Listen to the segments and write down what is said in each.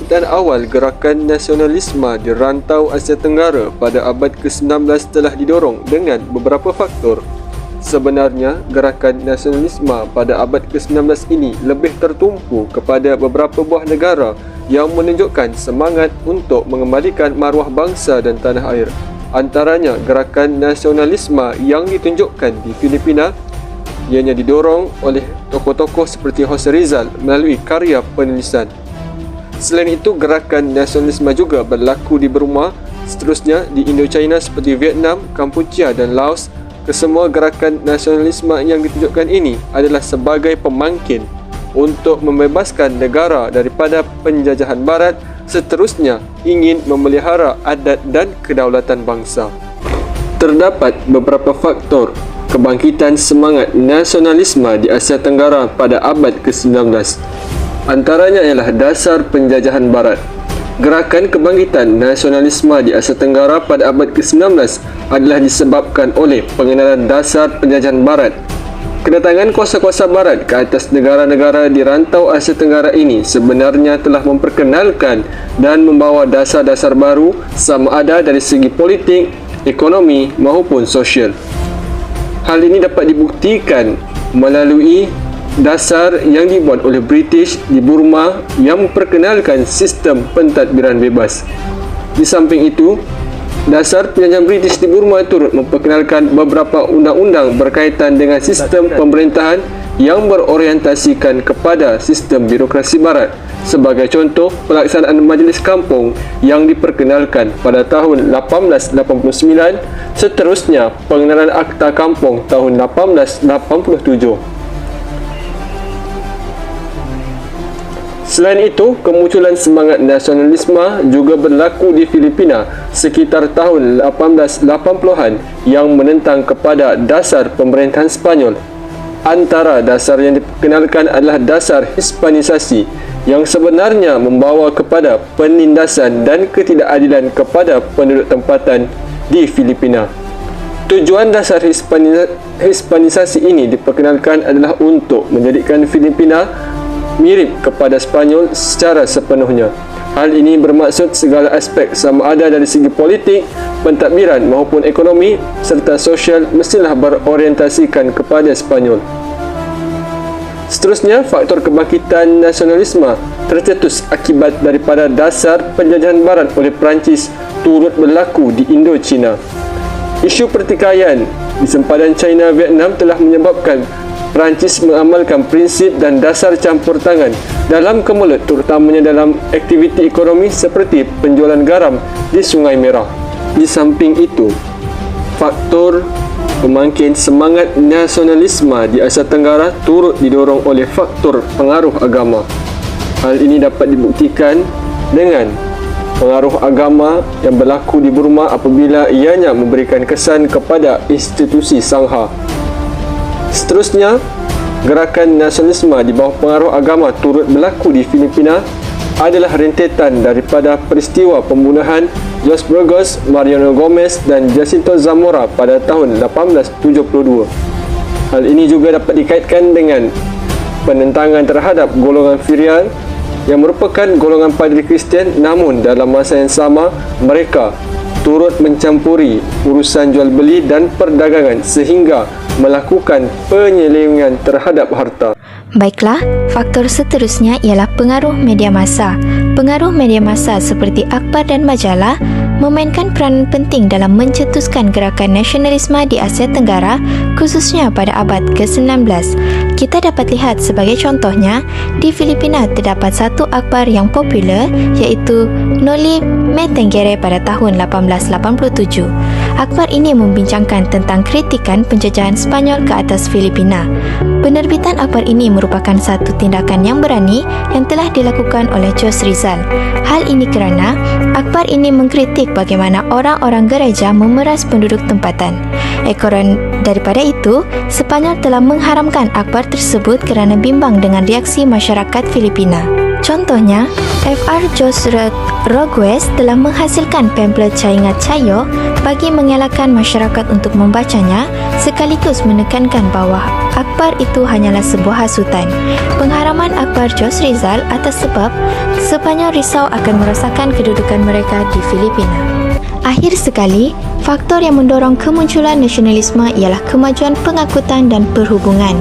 kebangkitan awal gerakan nasionalisme di rantau Asia Tenggara pada abad ke-19 telah didorong dengan beberapa faktor. Sebenarnya, gerakan nasionalisme pada abad ke-19 ini lebih tertumpu kepada beberapa buah negara yang menunjukkan semangat untuk mengembalikan maruah bangsa dan tanah air. Antaranya, gerakan nasionalisme yang ditunjukkan di Filipina ianya didorong oleh tokoh-tokoh seperti Jose Rizal melalui karya penulisan. Selain itu, gerakan nasionalisme juga berlaku di Burma, seterusnya di Indochina seperti Vietnam, Kampuchia dan Laos. Kesemua gerakan nasionalisme yang ditunjukkan ini adalah sebagai pemangkin untuk membebaskan negara daripada penjajahan barat, seterusnya ingin memelihara adat dan kedaulatan bangsa. Terdapat beberapa faktor kebangkitan semangat nasionalisme di Asia Tenggara pada abad ke-19. Antaranya ialah dasar penjajahan barat. Gerakan kebangkitan nasionalisme di Asia Tenggara pada abad ke-19 adalah disebabkan oleh pengenalan dasar penjajahan barat. Kedatangan kuasa-kuasa barat ke atas negara-negara di rantau Asia Tenggara ini sebenarnya telah memperkenalkan dan membawa dasar-dasar baru sama ada dari segi politik, ekonomi maupun sosial. Hal ini dapat dibuktikan melalui dasar yang dibuat oleh British di Burma yang memperkenalkan sistem pentadbiran bebas. Di samping itu, dasar penjajahan British di Burma turut memperkenalkan beberapa undang-undang berkaitan dengan sistem pemerintahan yang berorientasikan kepada sistem birokrasi barat. Sebagai contoh, pelaksanaan Majlis Kampung yang diperkenalkan pada tahun 1889, seterusnya pengenalan Akta Kampung tahun 1887. Selain itu, kemunculan semangat nasionalisme juga berlaku di Filipina sekitar tahun 1880-an yang menentang kepada dasar pemerintahan Sepanyol. Antara dasar yang diperkenalkan adalah dasar Hispanisasi yang sebenarnya membawa kepada penindasan dan ketidakadilan kepada penduduk tempatan di Filipina. Tujuan dasar Hispanisasi ini diperkenalkan adalah untuk menjadikan Filipina mirip kepada Sepanyol secara sepenuhnya. Hal ini bermaksud segala aspek sama ada dari segi politik, pentadbiran maupun ekonomi serta sosial mestilah berorientasikan kepada Sepanyol. Seterusnya, faktor kebangkitan nasionalisme tercetus akibat daripada dasar penjajahan barat oleh Perancis turut berlaku di Indochina. Isu pertikaian di sempadan China-Vietnam telah menyebabkan Perancis mengamalkan prinsip dan dasar campur tangan dalam kemelut, terutamanya dalam aktiviti ekonomi seperti penjualan garam di Sungai Merah. Di samping itu, faktor pemangkin semangat nasionalisme di Asia Tenggara turut didorong oleh faktor pengaruh agama. Hal ini dapat dibuktikan dengan pengaruh agama yang berlaku di Burma apabila ianya memberikan kesan kepada institusi Sangha. Seterusnya, gerakan nasionalisme di bawah pengaruh agama turut berlaku di Filipina adalah rentetan daripada peristiwa pembunuhan Los Burgos, Mariano Gomez dan Jacinto Zamora pada tahun 1872. Hal ini juga dapat dikaitkan dengan penentangan terhadap golongan filial yang merupakan golongan padri Kristian, namun dalam masa yang sama mereka turut mencampuri urusan jual beli dan perdagangan sehingga melakukan penyelewengan terhadap harta. Baiklah, faktor seterusnya ialah pengaruh media massa. Pengaruh media massa seperti akhbar dan majalah memainkan peranan penting dalam mencetuskan gerakan nasionalisme di Asia Tenggara, khususnya pada abad ke-19. Kita dapat lihat sebagai contohnya, di Filipina terdapat satu akhbar yang popular iaitu Noli Me Tangere pada tahun 1887. Akhbar ini membincangkan tentang kritikan penjajahan Sepanyol ke atas Filipina. Penerbitan akhbar ini merupakan satu tindakan yang berani yang telah dilakukan oleh Jose Rizal. Hal ini kerana akhbar ini mengkritik bagaimana orang-orang gereja memeras penduduk tempatan. Ekoran daripada itu, Sepanyol telah mengharamkan akhbar tersebut kerana bimbang dengan reaksi masyarakat Filipina. Contohnya, Fr. Jose Rogues telah menghasilkan pamflet Caingat Cayo bagi mengelakkan masyarakat untuk membacanya sekaligus menekankan bahawa Akbar itu hanyalah sebuah hasutan. Pengharaman Akbar Jos Rizal atas sebab Sepanyol risau akan merosakkan kedudukan mereka di Filipina. Akhir sekali, faktor yang mendorong kemunculan nasionalisme ialah kemajuan pengangkutan dan perhubungan.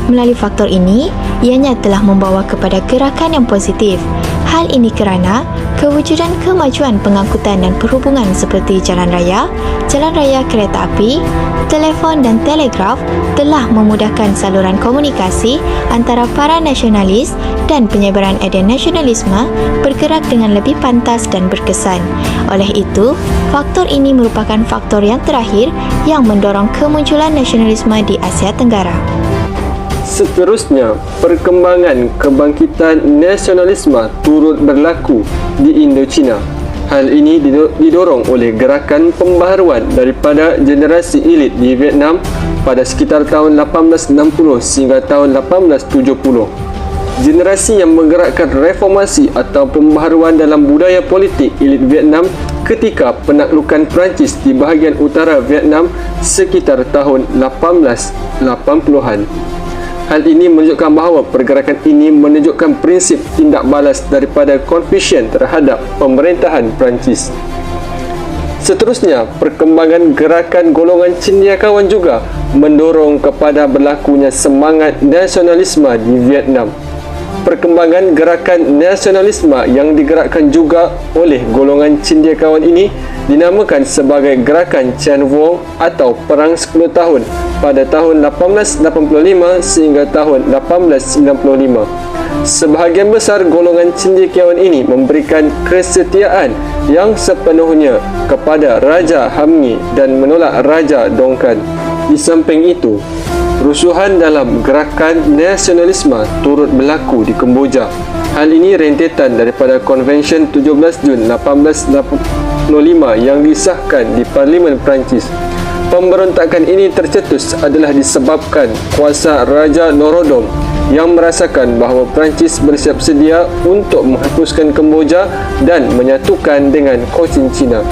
Melalui faktor ini, ianya telah membawa kepada gerakan yang positif. Hal ini kerana kewujudan kemajuan pengangkutan dan perhubungan seperti jalan raya kereta api, telefon dan telegraf telah memudahkan saluran komunikasi antara para nasionalis dan penyebaran idea nasionalisme bergerak dengan lebih pantas dan berkesan. Oleh itu, faktor ini merupakan faktor yang terakhir yang mendorong kemunculan nasionalisme di Asia Tenggara. Seterusnya, perkembangan kebangkitan nasionalisme turut berlaku di Indochina. Hal ini didorong oleh gerakan pembaharuan daripada generasi elit di Vietnam pada sekitar tahun 1860 sehingga tahun 1870. Generasi yang menggerakkan reformasi atau pembaharuan dalam budaya politik elit Vietnam ketika penaklukan Perancis di bahagian utara Vietnam sekitar tahun 1880-an. Hal ini menunjukkan bahawa pergerakan ini menunjukkan prinsip tindak balas daripada Confucian terhadap pemerintahan Perancis. Seterusnya, perkembangan gerakan golongan cendekiawan juga mendorong kepada berlakunya semangat nasionalisme di Vietnam. Perkembangan gerakan nasionalisme yang digerakkan juga oleh golongan cendekiawan ini dinamakan sebagai gerakan Chan Vuong atau Perang 10 tahun pada tahun 1885 sehingga tahun 1895. Sebahagian besar golongan cendekiawan ini memberikan kesetiaan yang sepenuhnya kepada Raja Hamni dan menolak Raja Dongkan. Di samping itu, rusuhan dalam gerakan nasionalisme turut berlaku di Kemboja. Hal ini rentetan daripada Konvensyen 17 Jun 1885 yang disahkan di Parlimen Perancis. Pemberontakan ini tercetus adalah disebabkan kuasa Raja Norodom yang merasakan bahawa Perancis bersiap sedia untuk menghapuskan Kemboja dan menyatukan dengan Cochinchina.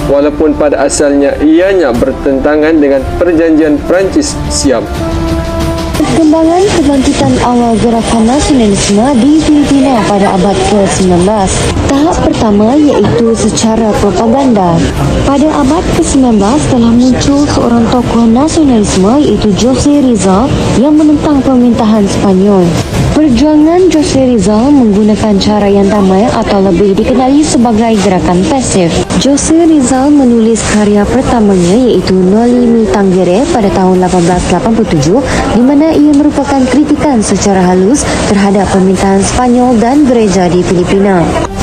Walaupun pada asalnya ianya bertentangan dengan perjanjian Perancis-Siam. Perkembangan kebangkitan awal gerakan nasionalisme di Filipina pada abad ke-19. Tahap pertama iaitu secara propaganda. Pada abad ke-19 telah muncul seorang tokoh nasionalisme iaitu Jose Rizal yang menentang pemerintahan Sepanyol. Perjuangan Jose Rizal menggunakan cara yang damai atau lebih dikenali sebagai gerakan pasif. Jose Rizal menulis karya pertamanya iaitu Noli Me Tangere pada tahun 1887 di mana ia merupakan kritikan secara halus terhadap pemerintahan Sepanyol dan gereja di Filipina.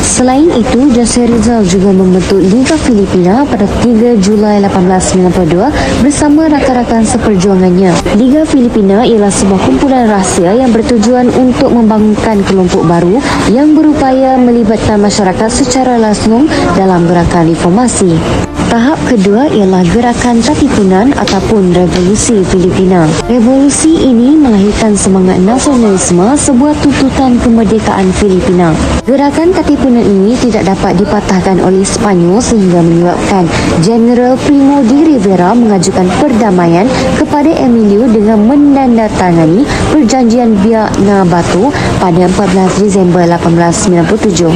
Selain itu, Jose Rizal juga membentuk Liga Filipina pada 3 Julai 1892 bersama rakan-rakan seperjuangannya. Liga Filipina ialah sebuah kumpulan rahsia yang bertujuan untuk membangunkan kelompok baru yang berupaya melibatkan masyarakat secara langsung dalam gerakan reformasi. Tahap kedua ialah gerakan Katipunan ataupun Revolusi Filipina. Revolusi ini melahirkan semangat nasionalisme, sebuah tuntutan kemerdekaan Filipina. Gerakan Katipunan ini tidak dapat dipatahkan oleh Sepanyol sehingga menyebabkan General Primo de Rivera mengajukan perdamaian kepada Emilio dengan menandatangani perjanjian Biak Batu pada 14 Disember 1897.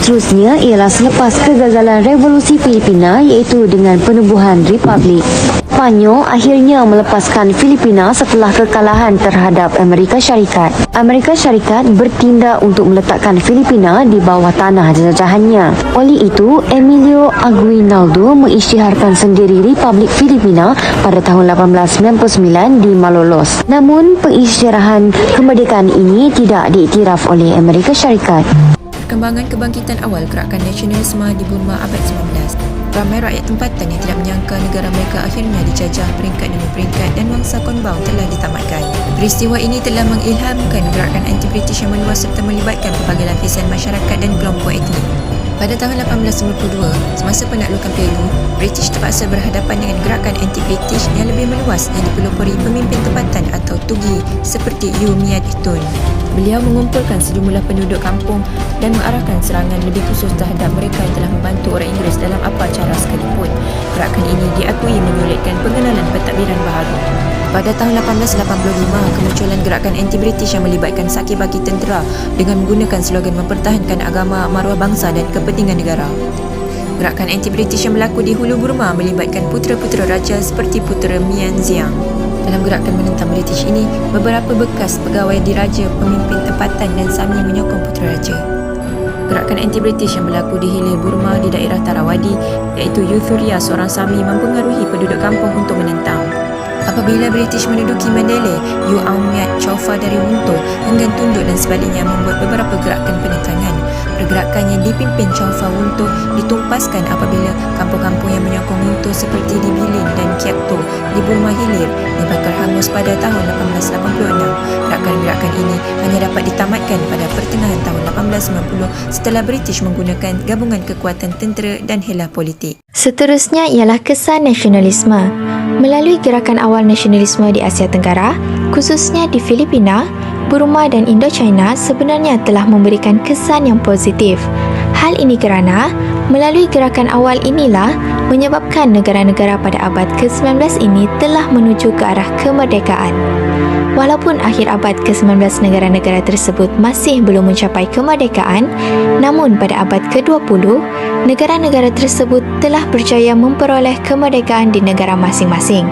Seterusnya ialah selepas kegagalan Revolusi Filipina iaitu dengan penubuhan Republik. Spanyol akhirnya melepaskan Filipina setelah kekalahan terhadap Amerika Syarikat. Amerika Syarikat bertindak untuk meletakkan Filipina di bawah tanah jajahannya. Oleh itu, Emilio Aguinaldo mengisytiharkan sendiri Republik Filipina pada tahun 1899 di Malolos. Namun, pengisytiharan kemerdekaan ini tidak diiktiraf oleh Amerika Syarikat. Perkembangan kebangkitan awal gerakan nasionalisme di Burma abad 19. Ramai rakyat tempatan yang tidak menyangka negara mereka akhirnya dijajah peringkat demi peringkat dan mangsa konbaung telah ditamatkan. Peristiwa ini telah mengilhamkan gerakan anti-British yang meluas serta melibatkan pelbagai lapisan masyarakat dan kelompok etnik. Pada tahun 1892, semasa penaklukan Peru, British terpaksa berhadapan dengan gerakan anti-British yang lebih meluas yang dipelopori pemimpin tempatan atau Tugi seperti Yu Miat Tun. Beliau mengumpulkan sejumlah penduduk kampung dan mengarahkan serangan lebih khusus terhadap mereka yang telah membantu orang Inggeris dalam apa cara sekalipun. Gerakan ini diakui menyulitkan pengenalan pentadbiran baharu. Pada tahun 1885, kemunculan gerakan anti-British yang melibatkan sakit baki tentera dengan menggunakan slogan mempertahankan agama, maruah bangsa dan kepentingan negara. Gerakan anti-British yang berlaku di Hulu Burma melibatkan putera-putera raja seperti putera Mian Xiang. Dalam gerakan menentang British ini, beberapa bekas pegawai diraja, pemimpin tempatan dan Sami menyokong putera raja. Gerakan anti-British yang berlaku di hilir Burma di daerah Tarawadi iaitu Yuthuria, seorang Sami mempengaruhi penduduk kampung untuk menentang. Apabila British menduduki Mandalay, Yu Aumiat Chaufa dari Wunto enggan tunduk dan sebaliknya membuat beberapa gerakan penentangan. Pergerakan yang dipimpin Chaufa Wunto ditumpaskan apabila kampung-kampung yang menyokong Wunto seperti di Bilin dan Kiakto di Burma Hilir dibakar hangus pada tahun 1886. Gerakan-gerakan ini hanya dapat ditamatkan pada pertengahan tahun 1890 setelah British menggunakan gabungan kekuatan tentera dan helah politik. Seterusnya ialah kesan nasionalisme. Melalui gerakan awal nasionalisme di Asia Tenggara, khususnya di Filipina, Burma dan Indochina sebenarnya telah memberikan kesan yang positif. Hal ini kerana melalui gerakan awal inilah menyebabkan negara-negara pada abad ke-19 ini telah menuju ke arah kemerdekaan. Walaupun akhir abad ke-19 negara-negara tersebut masih belum mencapai kemerdekaan, namun pada abad ke-20, negara-negara tersebut telah berjaya memperoleh kemerdekaan di negara masing-masing.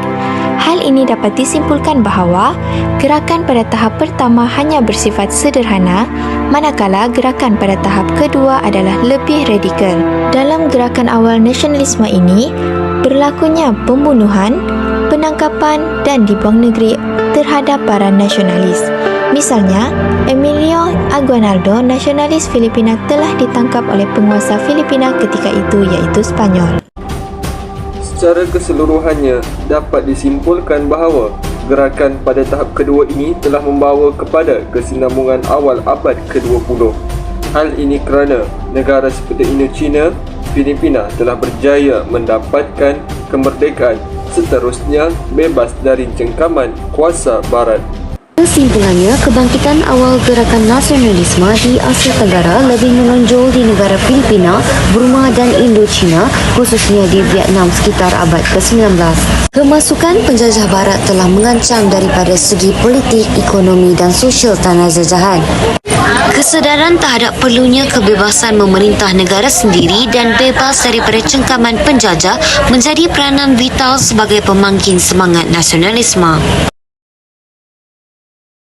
Hal ini dapat disimpulkan bahawa gerakan pada tahap pertama hanya bersifat sederhana, manakala gerakan pada tahap kedua adalah lebih radikal. Dalam gerakan awal nasionalisme ini, berlakunya pembunuhan, penangkapan dan dibuang negeri terhadap para nasionalis. Misalnya, Emilio Aguinaldo, nasionalis Filipina, telah ditangkap oleh penguasa Filipina ketika itu iaitu Spanyol. Secara keseluruhannya, dapat disimpulkan bahawa gerakan pada tahap kedua ini telah membawa kepada kesinambungan awal abad ke-20. Hal ini kerana negara seperti Indochina, Filipina telah berjaya mendapatkan kemerdekaan, seterusnya bebas dari cengkaman kuasa barat. Kesimpulannya, kebangkitan awal gerakan nasionalisme di Asia Tenggara lebih menonjol di negara Filipina, Burma dan Indochina, khususnya di Vietnam sekitar abad ke-19. Kemasukan penjajah barat telah mengancam daripada segi politik, ekonomi dan sosial tanah jajahan. Kesedaran terhadap perlunya kebebasan memerintah negara sendiri dan bebas daripada cengkaman penjajah menjadi peranan vital sebagai pemangkin semangat nasionalisme.